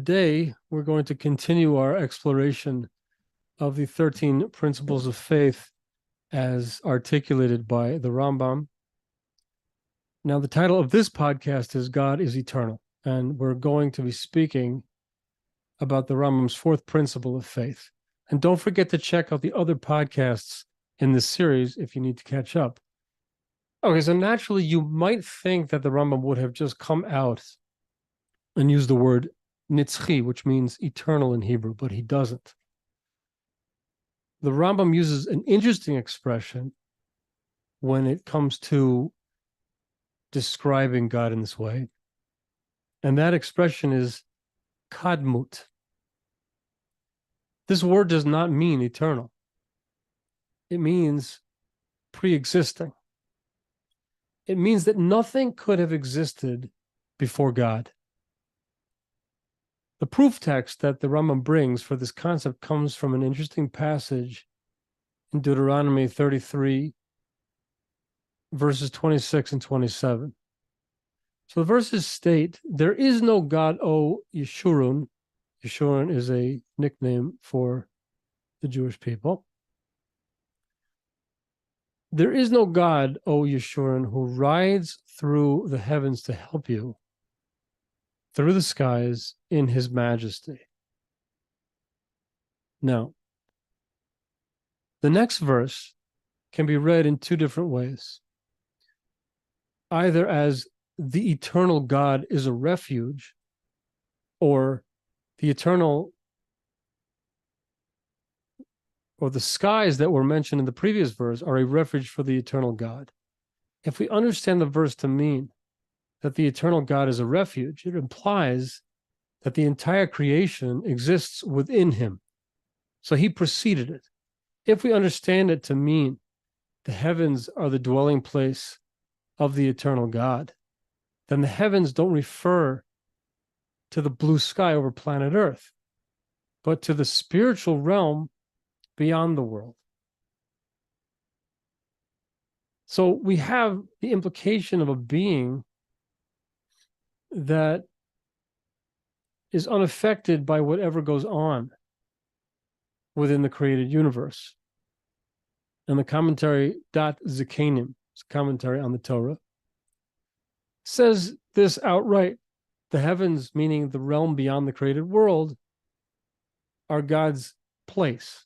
Today, we're going to continue our exploration of the 13 principles of faith as articulated by the Rambam. Now, the title of this podcast is God is Eternal, and we're going to be speaking about the Rambam's fourth principle of faith. And don't forget to check out the other podcasts in this series if you need to catch up. Okay, so naturally, you might think that the Rambam would have just come out and used the word nitzchi, which means eternal in Hebrew, but he doesn't. The Rambam uses an interesting expression when it comes to describing God in this way, and that expression is kadmut. This word does not mean eternal. It means pre-existing. It means that nothing could have existed before God. The proof text that the Rambam brings for this concept comes from an interesting passage in Deuteronomy 33, verses 26 and 27. So the verses state, "There is no God, O Yeshurun." Yeshurun is a nickname for the Jewish people. "There is no God, O Yeshurun, who rides through the heavens to help you, through the skies in his majesty." Now, the next verse can be read in two different ways. Either as the eternal God is a refuge, or the eternal, or the skies that were mentioned in the previous verse are a refuge for the eternal God. If we understand the verse to mean that the eternal God is a refuge, it implies that the entire creation exists within him. So he preceded it. If we understand it to mean the heavens are the dwelling place of the eternal God, then the heavens don't refer to the blue sky over planet Earth, but to the spiritual realm beyond the world. So we have the implication of a being that is unaffected by whatever goes on within the created universe. And the commentary .9in, commentary on the Torah, says this outright. The heavens, meaning the realm beyond the created world, are God's place.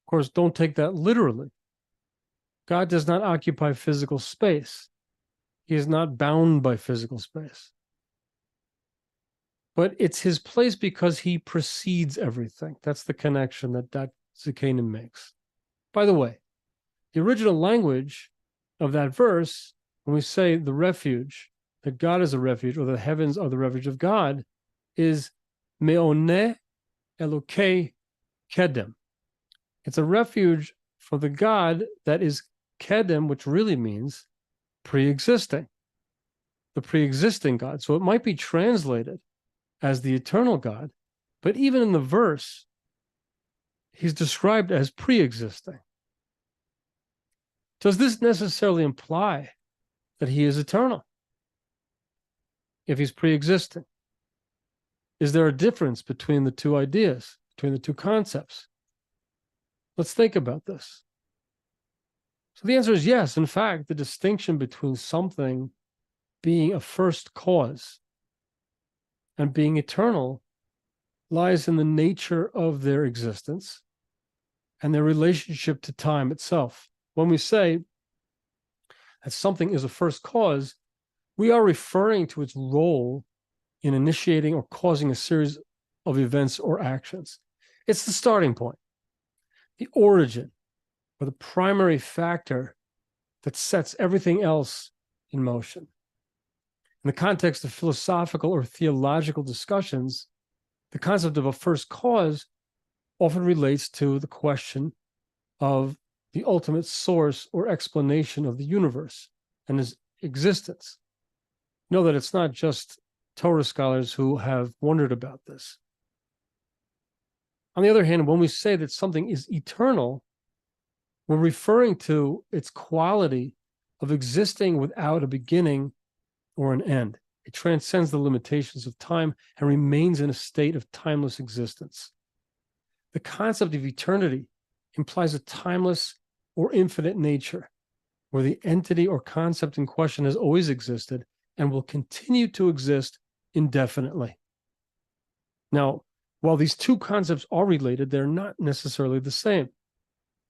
Of course, don't take that literally. God does not occupy physical space. He is not bound by physical space. But it's his place because he precedes everything. That's the connection that .9in makes. By the way, the original language of that verse, when we say the refuge, that God is a refuge, or the heavens are the refuge of God, is me'oneh elokei kedem. It's a refuge for the God that is kedem, which really means pre-existing, the pre-existing God. So it might be translated as the eternal God, but even in the verse, he's described as pre-existing. Does this necessarily imply that he is eternal if he's pre-existing? Is there a difference between the two ideas, between the two concepts? Let's think about this. So the answer is yes. In fact, the distinction between something being a first cause and being eternal lies in the nature of their existence and their relationship to time itself. When we say that something is a first cause, we are referring to its role in initiating or causing a series of events or actions. It's the starting point, the origin, or the primary factor that sets everything else in motion. In the context of philosophical or theological discussions, the concept of a first cause often relates to the question of the ultimate source or explanation of the universe and its existence. Know that it's not just Torah scholars who have wondered about this. On the other hand, when we say that something is eternal, we're referring to its quality of existing without a beginning or an end. It transcends the limitations of time and remains in a state of timeless existence. The concept of eternity implies a timeless or infinite nature, where the entity or concept in question has always existed and will continue to exist indefinitely. Now, while these two concepts are related, they're not necessarily the same.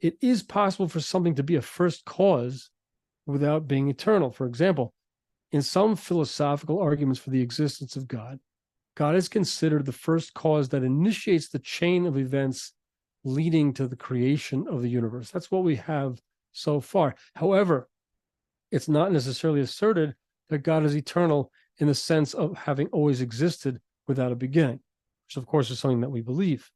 It is possible for something to be a first cause without being eternal. For example, in some philosophical arguments for the existence of God, God is considered the first cause that initiates the chain of events leading to the creation of the universe. That's what we have so far. However, it's not necessarily asserted that God is eternal in the sense of having always existed without a beginning, which of course is something that we believe.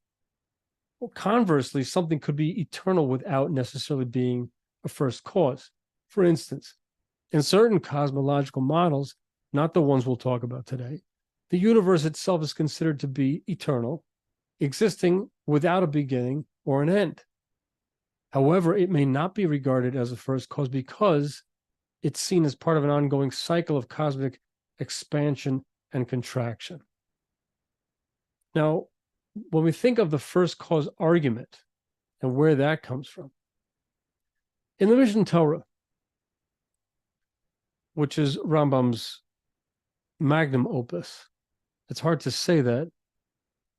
Well, conversely, something could be eternal without necessarily being a first cause. For instance, in certain cosmological models, not the ones we'll talk about today, the universe itself is considered to be eternal, existing without a beginning or an end. However, it may not be regarded as a first cause because it's seen as part of an ongoing cycle of cosmic expansion and contraction. Now, when we think of the first cause argument and where that comes from, in the Mishneh Torah, which is Rambam's magnum opus, it's hard to say that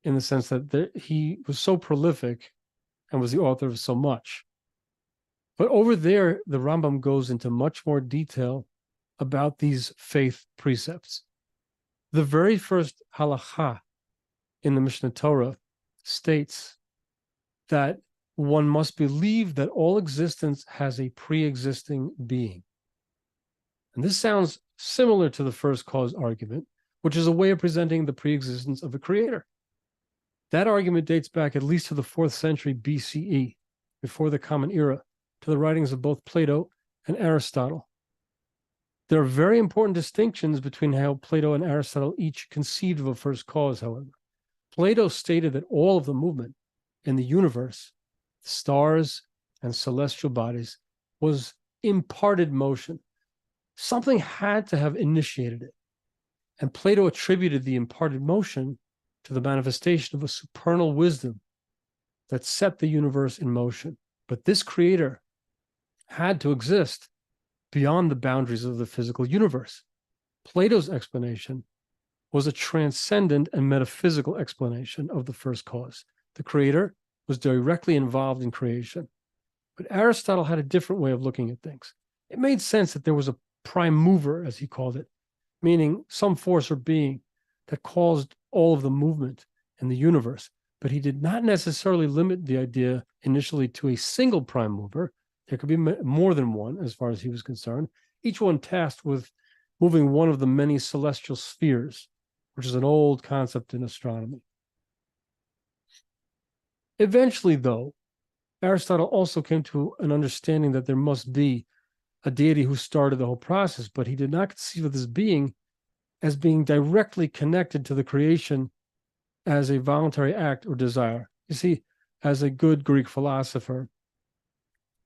in the sense that he was so prolific and was the author of so much. But over there, the Rambam goes into much more detail about these faith precepts. The very first halakha in the Mishneh Torah states that one must believe that all existence has a pre-existing being. And this sounds similar to the first cause argument, which is a way of presenting the pre-existence of a creator. That argument dates back at least to the 4th century BCE, before the Common Era, to the writings of both Plato and Aristotle. There are very important distinctions between how Plato and Aristotle each conceived of a first cause, however. Plato stated that all of the movement in the universe, the stars and celestial bodies, was imparted motion. Something had to have initiated it. And Plato attributed the imparted motion to the manifestation of a supernal wisdom that set the universe in motion. But this creator had to exist beyond the boundaries of the physical universe. Plato's explanation was a transcendent and metaphysical explanation of the first cause. The creator was directly involved in creation. But Aristotle had a different way of looking at things. It made sense that there was a prime mover, as he called it, meaning some force or being that caused all of the movement in the universe. But he did not necessarily limit the idea initially to a single prime mover. There could be more than one, as far as he was concerned, each one tasked with moving one of the many celestial spheres, which is an old concept in astronomy. Eventually, though, Aristotle also came to an understanding that there must be a deity who started the whole process, but he did not conceive of this being as being directly connected to the creation as a voluntary act or desire. You see, as a good Greek philosopher,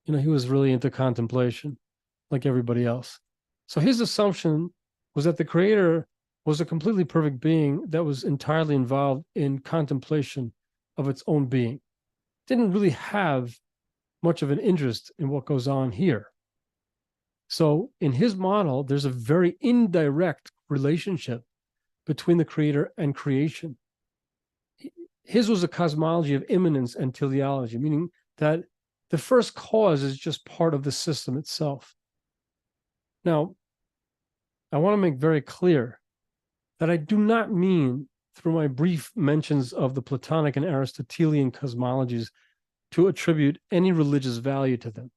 he was really into contemplation, like everybody else. So his assumption was that the creator was a completely perfect being that was entirely involved in contemplation of its own being. Didn't really have much of an interest in what goes on here. So in his model, there's a very indirect relationship between the creator and creation. His was a cosmology of immanence and teleology, meaning that the first cause is just part of the system itself. Now, I want to make very clear that I do not mean, through my brief mentions of the Platonic and Aristotelian cosmologies, to attribute any religious value to them,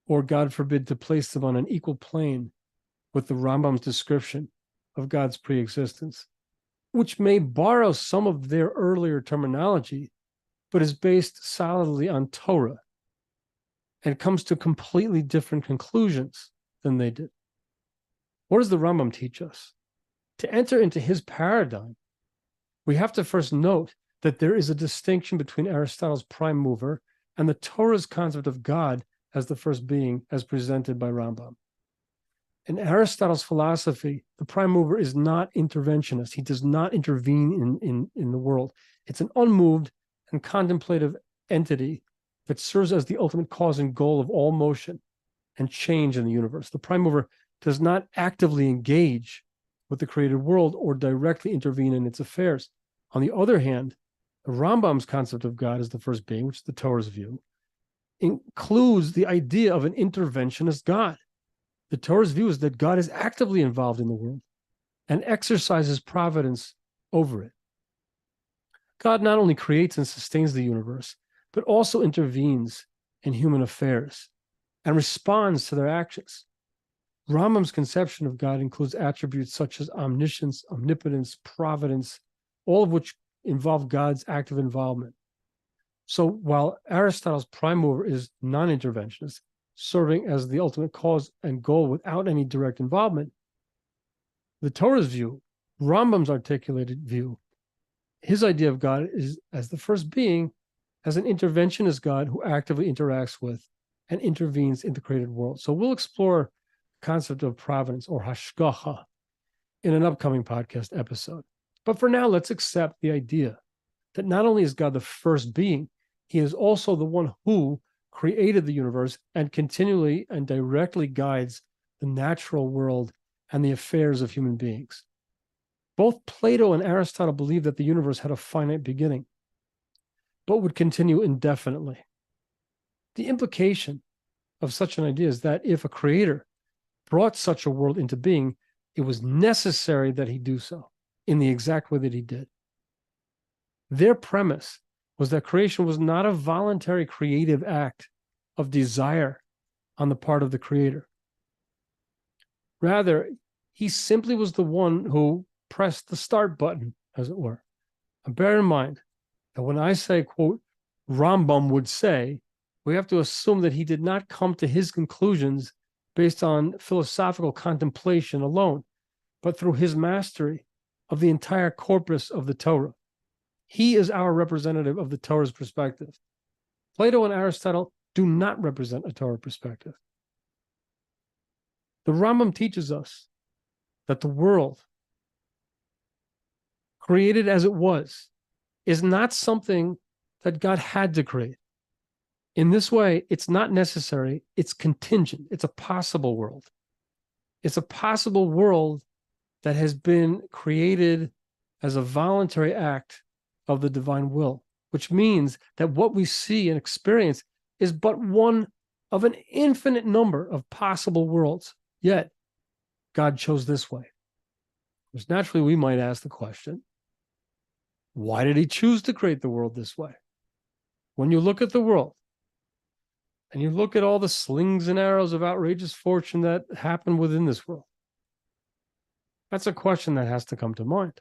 or, God forbid, to place them on an equal plane with the Rambam's description of God's pre-existence, which may borrow some of their earlier terminology, but is based solidly on Torah and comes to completely different conclusions than they did. What does the Rambam teach us? To enter into his paradigm, we have to first note that there is a distinction between Aristotle's prime mover and the Torah's concept of God as the first being, as presented by Rambam. In Aristotle's philosophy, the prime mover is not interventionist. He does not intervene in the world. It's an unmoved and contemplative entity that serves as the ultimate cause and goal of all motion and change in the universe. The prime mover does not actively engage with the created world or directly intervene in its affairs. On the other hand, the Rambam's concept of God as the first being, which is the Torah's view, includes the idea of an interventionist God. The Torah's view is that God is actively involved in the world and exercises providence over it. God not only creates and sustains the universe, but also intervenes in human affairs and responds to their actions. Rambam's conception of God includes attributes such as omniscience, omnipotence, providence, all of which involve God's active involvement. So while Aristotle's prime mover is non-interventionist, serving as the ultimate cause and goal without any direct involvement, the Torah's view, Rambam's articulated view, his idea of God is as the first being, as an interventionist God who actively interacts with and intervenes in the created world. So we'll explore the concept of providence or hashgacha in an upcoming podcast episode. But for now, let's accept the idea that not only is God the first being, he is also the one who created the universe and continually and directly guides the natural world and the affairs of human beings. Both Plato and Aristotle believed that the universe had a finite beginning, but would continue indefinitely. The implication of such an idea is that if a creator brought such a world into being, it was necessary that he do so in the exact way that he did. Their premise was that creation was not a voluntary creative act of desire on the part of the creator. Rather, he simply was the one who pressed the start button, as it were. And bear in mind that when I say, quote, Rambam would say, we have to assume that he did not come to his conclusions based on philosophical contemplation alone, but through his mastery of the entire corpus of the Torah. He is our representative of the Torah's perspective. Plato and Aristotle do not represent a Torah perspective. The Rambam teaches us that the world, created as it was, is not something that God had to create. In this way, it's not necessary, it's contingent, it's a possible world. It's a possible world that has been created as a voluntary act of the divine will, which means that what we see and experience is but one of an infinite number of possible worlds. Yet, God chose this way. Because naturally, we might ask the question, why did he choose to create the world this way? When you look at the world, and you look at all the slings and arrows of outrageous fortune that happen within this world, that's a question that has to come to mind.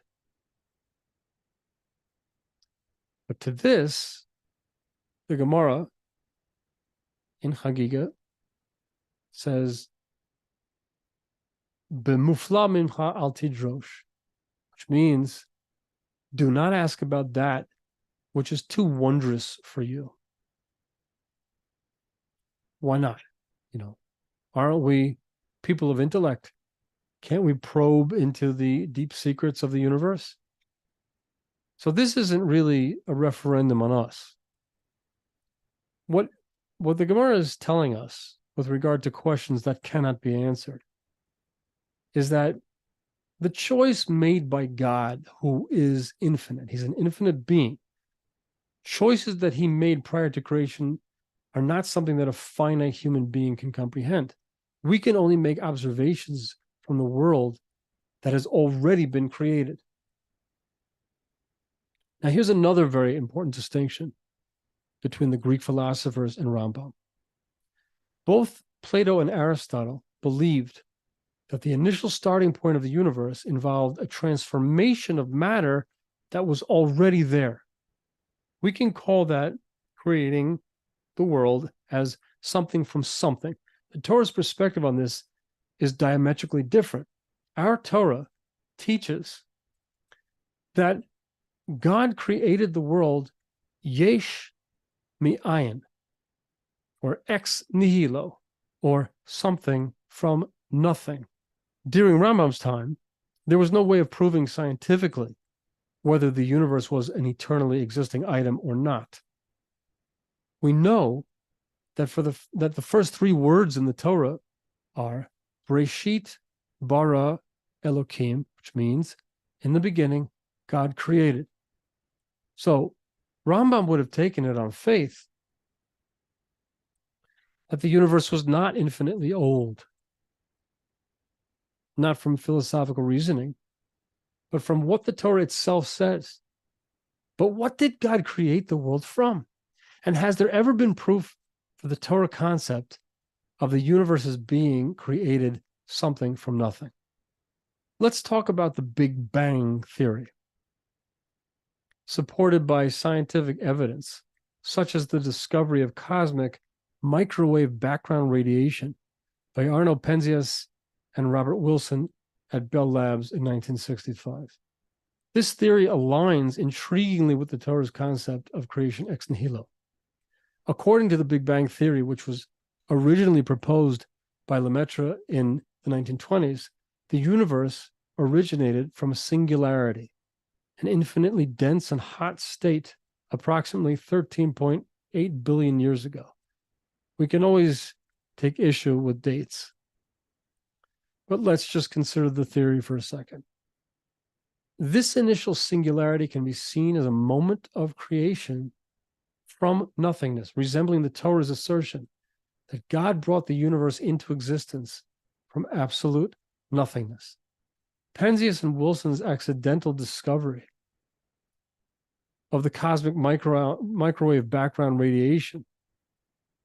But to this, the Gemara in Chagiga says, "B'mufla mimcha al tidrosh," which means, do not ask about that which is too wondrous for you. Why not? Aren't we people of intellect? Can't we probe into the deep secrets of the universe? So this isn't really a referendum on us. What the Gemara is telling us with regard to questions that cannot be answered is that the choice made by God, who is infinite, he's an infinite being, choices that he made prior to creation are not something that a finite human being can comprehend. We can only make observations from the world that has already been created. Now, here's another very important distinction between the Greek philosophers and Rambam. Both Plato and Aristotle believed that the initial starting point of the universe involved a transformation of matter that was already there. We can call that creating the world as something from something. The Torah's perspective on this is diametrically different. Our Torah teaches that God created the world yesh mi'ayin, or ex nihilo, or something from nothing. During Rambam's time, there was no way of proving scientifically whether the universe was an eternally existing item or not. We know that the first three words in the Torah are Breshit bara Elokim, which means in the beginning, God created. So Rambam would have taken it on faith that the universe was not infinitely old, not from philosophical reasoning, but from what the Torah itself says. But what did God create the world from? And has there ever been proof for the Torah concept of the universe's being created something from nothing? Let's talk about the Big Bang theory, supported by scientific evidence, such as the discovery of cosmic microwave background radiation by Arno Penzias and Robert Wilson at Bell Labs in 1965. This theory aligns intriguingly with the Torah's concept of creation ex nihilo. According to the Big Bang theory, which was originally proposed by Lemaitre in the 1920s, the universe originated from a singularity, an infinitely dense and hot state approximately 13.8 billion years ago. We can always take issue with dates, but let's just consider the theory for a second. This initial singularity can be seen as a moment of creation from nothingness, resembling the Torah's assertion that God brought the universe into existence from absolute nothingness. Penzias and Wilson's accidental discovery of the cosmic microwave background radiation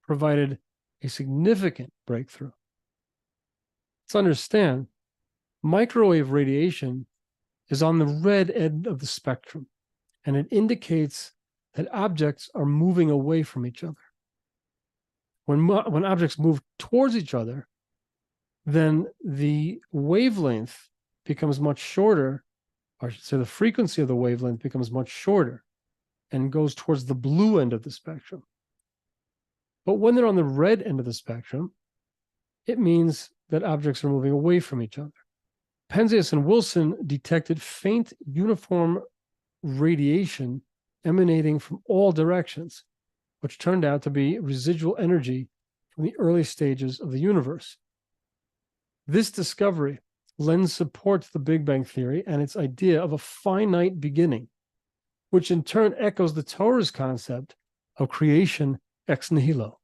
provided a significant breakthrough. Let's understand, microwave radiation is on the red end of the spectrum, and it indicates that objects are moving away from each other. When objects move towards each other, then the wavelength becomes much shorter, or I should say the frequency of the wavelength becomes much shorter and goes towards the blue end of the spectrum. But when they're on the red end of the spectrum, it means that objects are moving away from each other. Penzias and Wilson detected faint uniform radiation emanating from all directions, which turned out to be residual energy from the early stages of the universe. This discovery lends support to the Big Bang theory and its idea of a finite beginning, which in turn echoes the Torah's concept of creation ex nihilo.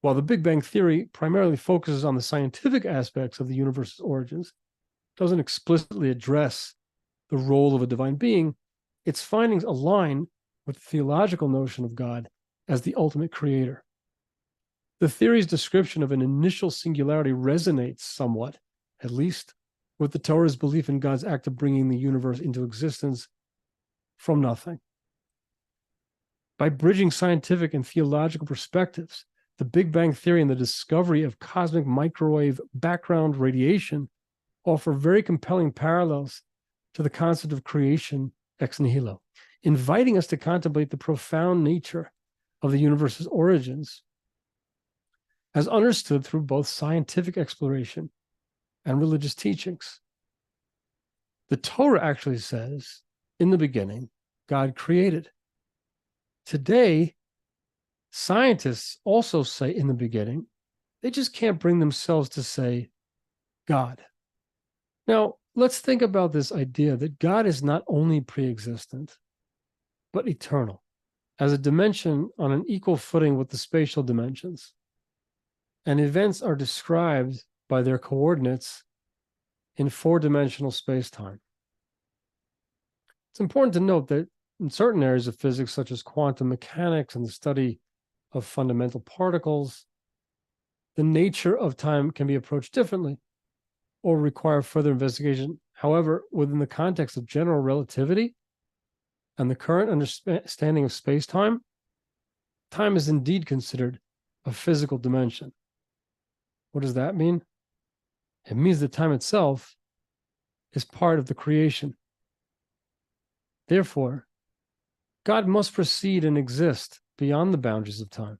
While the Big Bang theory primarily focuses on the scientific aspects of the universe's origins, doesn't explicitly address the role of a divine being, its findings align with the theological notion of God as the ultimate creator. The theory's description of an initial singularity resonates somewhat, at least, with the Torah's belief in God's act of bringing the universe into existence from nothing. By bridging scientific and theological perspectives, the Big Bang theory and the discovery of cosmic microwave background radiation offer very compelling parallels to the concept of creation ex nihilo, inviting us to contemplate the profound nature of the universe's origins as understood through both scientific exploration and religious teachings. The Torah actually says, in the beginning, God created. Today, scientists also say in the beginning, they just can't bring themselves to say God. Now, let's think about this idea that God is not only pre-existent, but eternal, as a dimension on an equal footing with the spatial dimensions. And events are described by their coordinates in four-dimensional space-time. It's important to note that in certain areas of physics, such as quantum mechanics and the study of fundamental particles, the nature of time can be approached differently or require further investigation. However, within the context of general relativity and the current understanding of space-time, time is indeed considered a physical dimension. What does that mean? It means that time itself is part of the creation. Therefore, God must proceed and exist beyond the boundaries of time.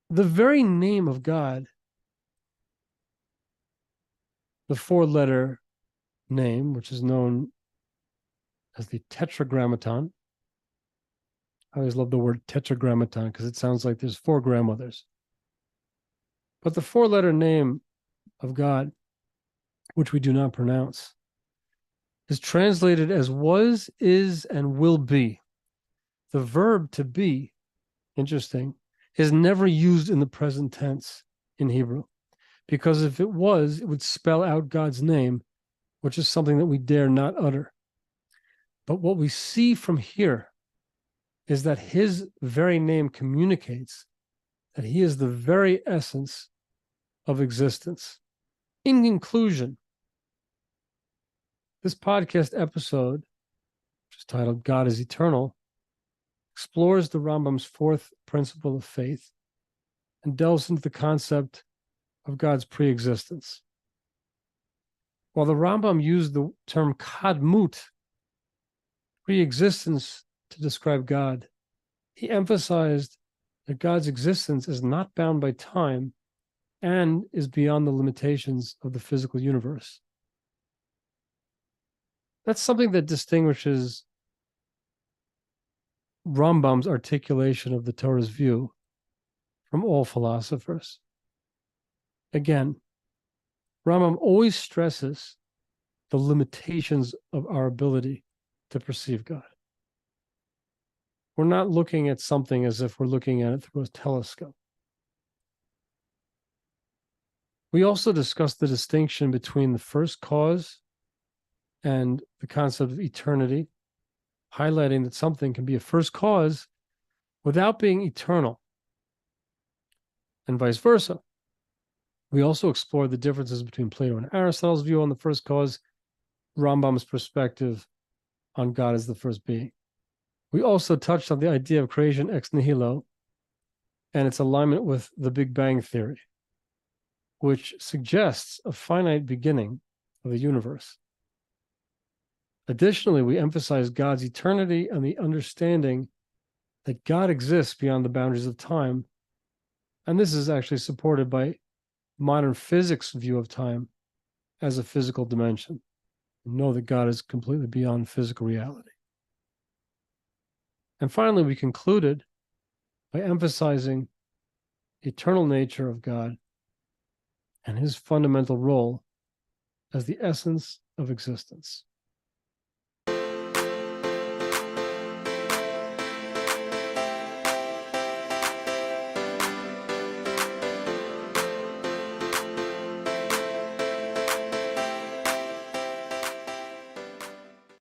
The very name of God the four-letter name, which is known as the Tetragrammaton. I always love the word Tetragrammaton because it sounds like there's four grandmothers. But the four-letter name of God, which we do not pronounce, is translated as was, is, and will be. The verb to be, interesting, is never used in the present tense in Hebrew, because if it was, it would spell out God's name, which is something that we dare not utter. But what we see from here is that his very name communicates that he is the very essence of existence. In conclusion, this podcast episode, which is titled God is Eternal, explores the Rambam's fourth principle of faith and delves into the concept of God's pre-existence. While the Rambam used the term kadmut, pre-existence, to describe God, he emphasized that God's existence is not bound by time and is beyond the limitations of the physical universe. That's something that distinguishes Rambam's articulation of the Torah's view from all philosophers. Again, Rambam always stresses the limitations of our ability to perceive God. We're not looking at something as if we're looking at it through a telescope. We also discussed the distinction between the first cause and the concept of eternity, highlighting that something can be a first cause without being eternal, and vice versa. We also explored the differences between Plato and Aristotle's view on the first cause, Rambam's perspective on God as the first being. We also touched on the idea of creation ex nihilo and its alignment with the Big Bang Theory, which suggests a finite beginning of the universe. Additionally, we emphasize God's eternity and the understanding that God exists beyond the boundaries of time. And this is actually supported by modern physics' view of time as a physical dimension. We know that God is completely beyond physical reality. And finally, we concluded by emphasizing the eternal nature of God and his fundamental role as the essence of existence.